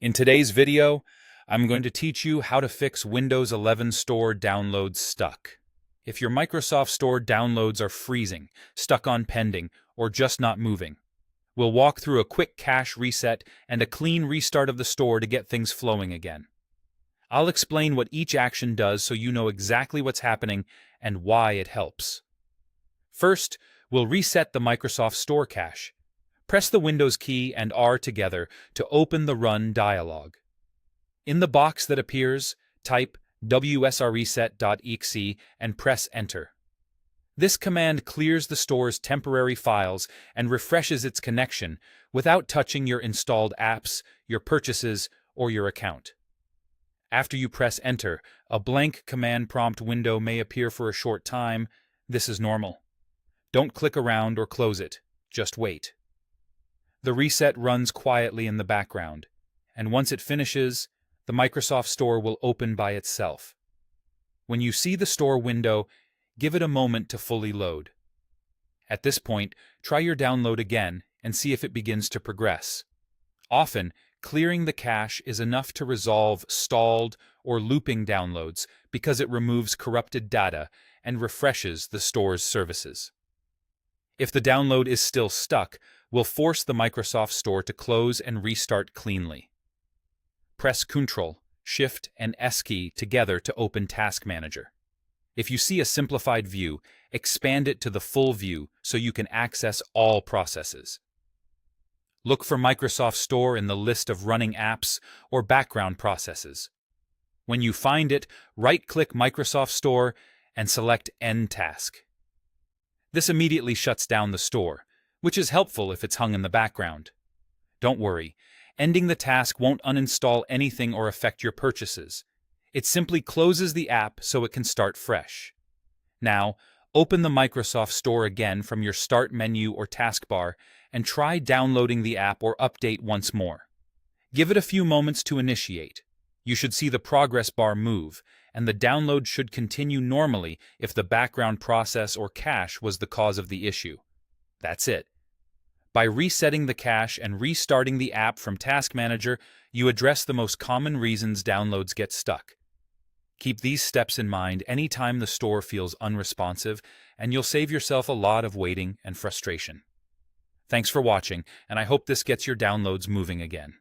In today's video, I'm going to teach you how to fix Windows 11 Store downloads stuck. If your Microsoft Store downloads are freezing, stuck on pending, or just not moving, we'll walk through a quick cache reset and a clean restart of the store to get things flowing again. I'll explain what each action does so you know exactly what's happening and why it helps. First, we'll reset the Microsoft Store cache. Press the Windows key and R together to open the Run dialog. In the box that appears, type wsreset.exe and press Enter. This command clears the store's temporary files and refreshes its connection without touching your installed apps, your purchases, or your account. After you press Enter, a blank command prompt window may appear for a short time. This is normal. Don't click around or close it. Just wait. The reset runs quietly in the background, and once it finishes, the Microsoft Store will open by itself. When you see the store window, give it a moment to fully load. At this point, try your download again and see if it begins to progress. Often, clearing the cache is enough to resolve stalled or looping downloads because it removes corrupted data and refreshes the store's services. If the download is still stuck, we'll force the Microsoft Store to close and restart cleanly. Press Ctrl, Shift, and S key together to open Task Manager. If you see a simplified view, expand it to the full view so you can access all processes. Look for Microsoft Store in the list of running apps or background processes. When you find it, right-click Microsoft Store and select End Task. This immediately shuts down the store, which is helpful if it's hung in the background. Don't worry, ending the task won't uninstall anything or affect your purchases. It simply closes the app so it can start fresh. Now, open the Microsoft Store again from your Start menu or taskbar and try downloading the app or update once more. Give it a few moments to initiate. You should see the progress bar move, and the download should continue normally if the background process or cache was the cause of the issue. That's it. By resetting the cache and restarting the app from Task Manager, you address the most common reasons downloads get stuck. Keep these steps in mind anytime the store feels unresponsive, and you'll save yourself a lot of waiting and frustration. Thanks for watching, and I hope this gets your downloads moving again.